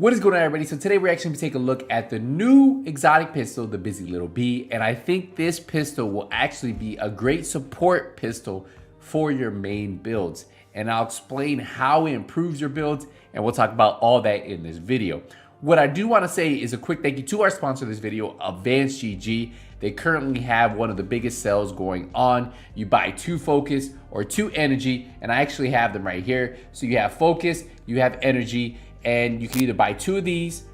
What is going on, everybody? So today we're actually going to take a look at the new exotic pistol, the Busy Little Bee, and I think this pistol will actually be a great support pistol for your main builds. And I'll explain how it improves your builds, and we'll talk about all that in this video. What I do want to say is a quick thank you to our sponsor of this video, Advanced GG. They currently have one of the biggest sales going on. You buy 2 focus or 2 energy, and I actually have them right here. So you have focus, you have energy, and you can either buy 2 of these,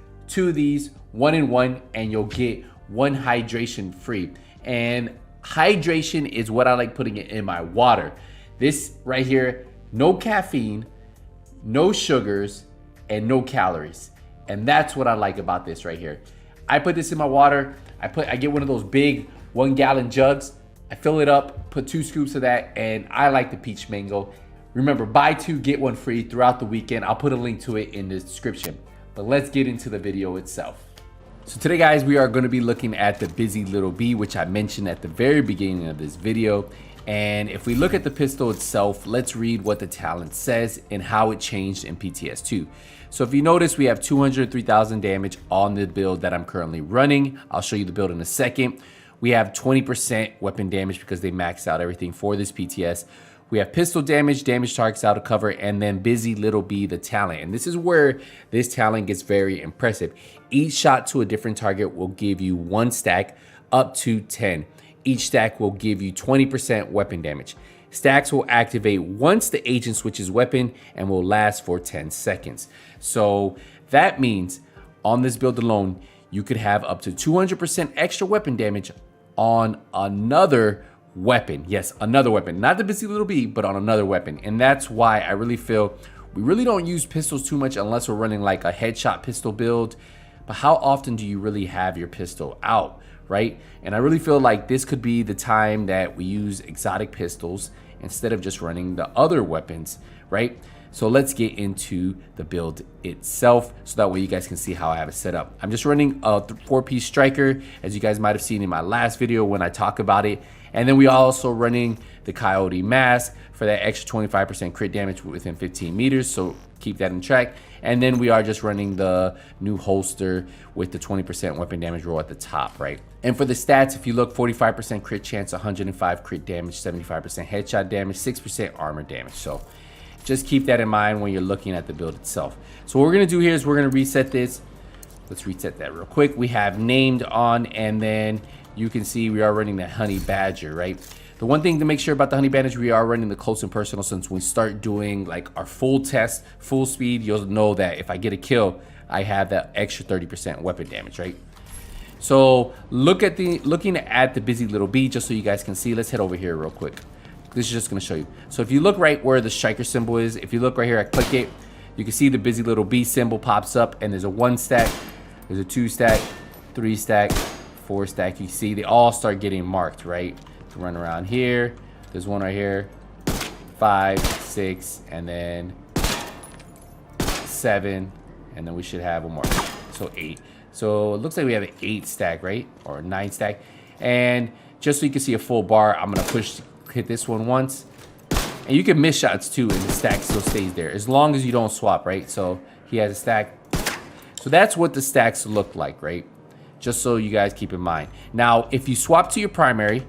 1 in 1, and you'll get 1 hydration free. And hydration is what I like putting it in my water. This right here, no caffeine, no sugars, and no calories. And that's what I like about this right here. I put this in my water. I get one of those big 1-gallon jugs. I fill it up, put 2 scoops of that, and I like the peach mango. Remember, buy 2, get 1 free throughout the weekend. I'll put a link to it in the description. But let's get into the video itself. So today, guys, we are going to be looking at the Busy Little Bee, which I mentioned at the very beginning of this video. And if we look at the pistol itself, let's read what the talent says and how it changed in PTS2. So if you notice, we have 203,000 damage on the build that I'm currently running. I'll show you the build in a second. We have 20% weapon damage because they maxed out everything for this PTS. We have pistol damage, damage targets out of cover, and then Busy Little Bee, the talent. And this is where this talent gets very impressive. Each shot to a different target will give you 1 stack up to 10. Each stack will give you 20% weapon damage. Stacks will activate once the agent switches weapon and will last for 10 seconds. So that means on this build alone, you could have up to 200% extra weapon damage on another weapon. Yes, another weapon, not the Busy Little Bee, but on another weapon. And that's why I really feel we really don't use pistols too much unless we're running like a headshot pistol build. But how often do you really have your pistol out, right? And I really feel like this could be the time that we use exotic pistols instead of just running the other weapons, right? So let's get into the build itself so that way you guys can see how I have it set up. I'm just running a 4-piece striker, as you guys might have seen in my last video when I talk about it. And then we are also running the Coyote mask for that extra 25% crit damage within 15 meters. So keep that in track. And then we are just running the new holster with the 20% weapon damage roll at the top, right? And for the stats, if you look, 45% crit chance, 105 crit damage, 75% headshot damage, 6% armor damage. So just keep that in mind when you're looking at the build itself. So what we're gonna do here is we're gonna reset this. Let's reset that real quick. We have named on, and then you can see we are running the Honey Badger, right? The one thing to make sure about the Honey Badger, we are running the close and personal. Since we start doing like our full test, full speed, you'll know that if I get a kill, I have that extra 30% weapon damage, right? So looking at the Busy Little Bee, just so you guys can see, let's head over here real quick. This is just gonna show you. So if you look right where the striker symbol is, if you look right here, I click it, you can see the Busy Little Bee symbol pops up, and there's a 1 stack, there's a 2 stack, 3 stack, 4 stack. You see they all start getting marked, right? To run around here, there's one right here, 5, 6, and then 7, and then we should have one more, so 8. So it looks like we have an 8 stack, right? Or a 9 stack. And just so you can see a full bar, I'm gonna hit this one once, and you can miss shots too, and the stack still stays there as long as you don't swap, right? So he has a stack. So that's what the stacks look like, right? Just so you guys keep in mind. Now, if you swap to your primary,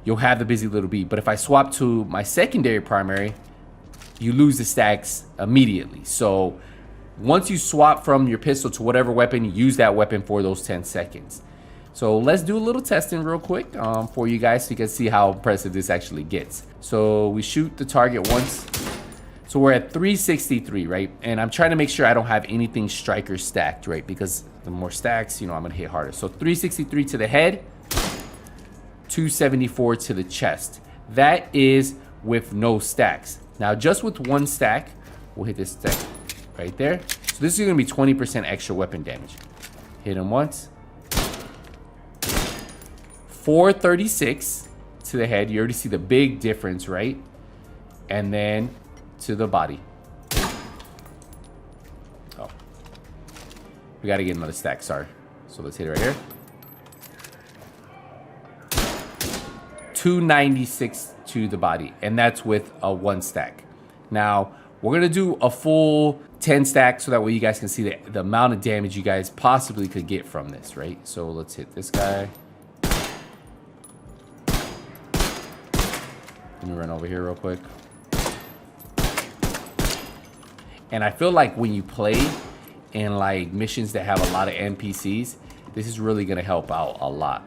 you'll have the Busy Little Bee. But if I swap to my secondary primary, you lose the stacks immediately. So once you swap from your pistol to whatever weapon, use that weapon for those 10 seconds. So let's do a little testing real quick for you guys so you can see how impressive this actually gets. So we shoot the target once. So we're at 363, right? And I'm trying to make sure I don't have anything striker stacked, right? Because the more stacks, you know, I'm gonna hit harder. So 363 to the head, 274 to the chest. That is with no stacks. Now just with 1 stack, we'll hit this stack right there. So this is gonna be 20% extra weapon damage. Hit him once. 436 to the head. You already see the big difference, right? And then to the body. Oh, we got to get another stack, sorry. So let's hit it right here. 296 to the body, and that's with a 1 stack. Now We're gonna do a full 10 stack so that way you guys can see the amount of damage you guys possibly could get from this, right? So let's hit this guy. Let me run over here real quick. And I feel like when you play in like missions that have a lot of NPCs, this is really gonna help out a lot,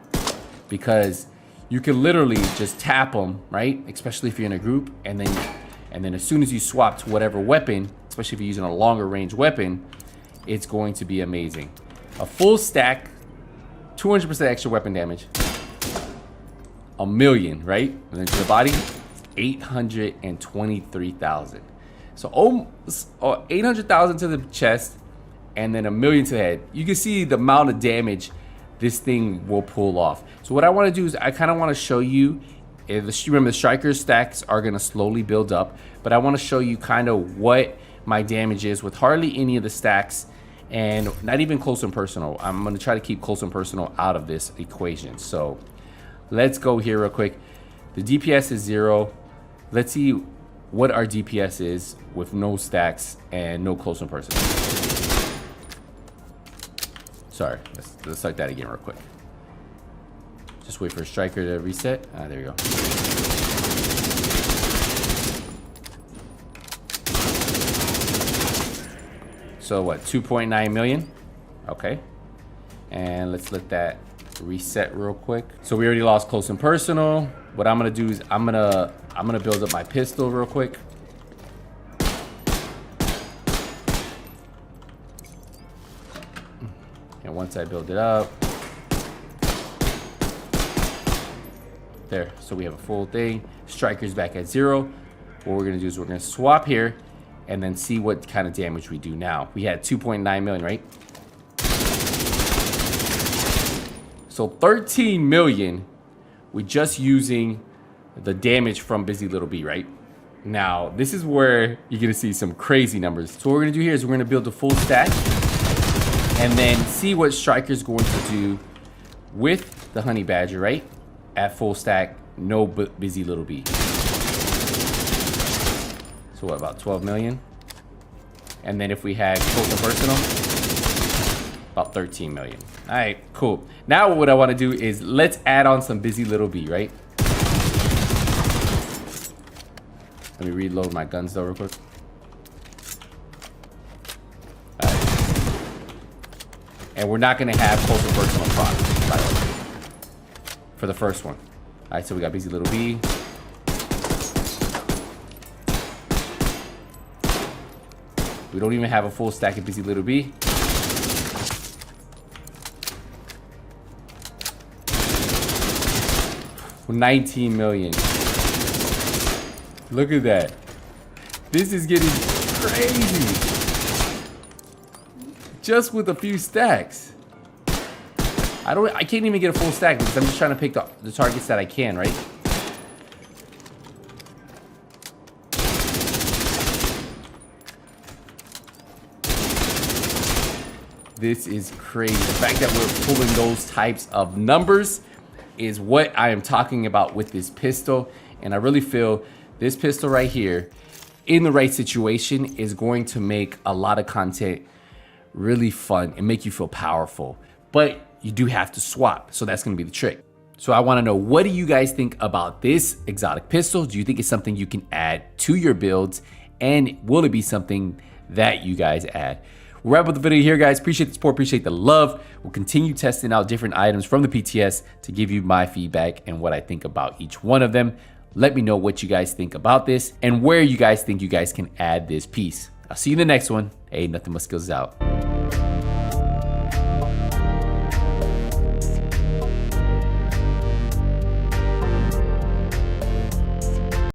because you can literally just tap them, right? Especially if you're in a group, and then as soon as you swap to whatever weapon, especially if you're using a longer range weapon, it's going to be amazing. A full stack, 200% extra weapon damage, 1,000,000, right? And then to the body, 823,000. So almost 800,000 to the chest, and then 1,000,000 to the head. You can see the amount of damage this thing will pull off. So what I want to do is I kind of want to show you, remember the striker stacks are going to slowly build up, but I want to show you kind of what my damage is with hardly any of the stacks, and not even close and personal. I'm going to try to keep close and personal out of this equation. So let's go here real quick. The DPS is 0. Let's see what our DPS is with no stacks and no close and personal. Sorry, let's start that again real quick. Just wait for a striker to reset. Ah, there we go. So what, 2.9 million? Okay. And let's let that reset real quick. So we already lost close and personal. What I'm gonna do is I'm gonna build up my pistol real quick. And once I build it up, there, so we have a full thing. Striker's back at 0. What we're gonna do is we're gonna swap here and then see what kind of damage we do now. We had 2.9 million, right? So 13 million, we're just using the damage from Busy Little Bee, right? Now, this is where you're gonna see some crazy numbers. So what we're gonna do here is we're gonna build a full stack and then see what Striker's going to do with the Honey Badger, right? At full stack, no Busy Little Bee. So what, about 12 million? And then if we had close and personal, about 13 million. All right, cool. Now what I want to do is let's add on some Busy Little Bee, right? Let me reload my guns though real quick. All right. And we're not gonna have close and personal proc, by the way, for the first one. All right, so we got Busy Little Bee. We don't even have a full stack of Busy Little Bee. We're 19 million. Look at that. This is getting crazy. Just with a few stacks. I can't even get a full stack because I'm just trying to pick the targets that I can, right? This is crazy. The fact that we're pulling those types of numbers is what I am talking about with this pistol. And I really feel this pistol right here, in the right situation, is going to make a lot of content really fun and make you feel powerful. But you do have to swap, so that's gonna be the trick. So I wanna know, what do you guys think about this exotic pistol? Do you think it's something you can add to your builds? And will it be something that you guys add? We'll wrap up the video here, guys. Appreciate the support, appreciate the love. We'll continue testing out different items from the PTS to give you my feedback and what I think about each one of them. Let me know what you guys think about this and where you guys think you guys can add this piece. I'll see you in the next one. Hey, Nothing But Skills is out.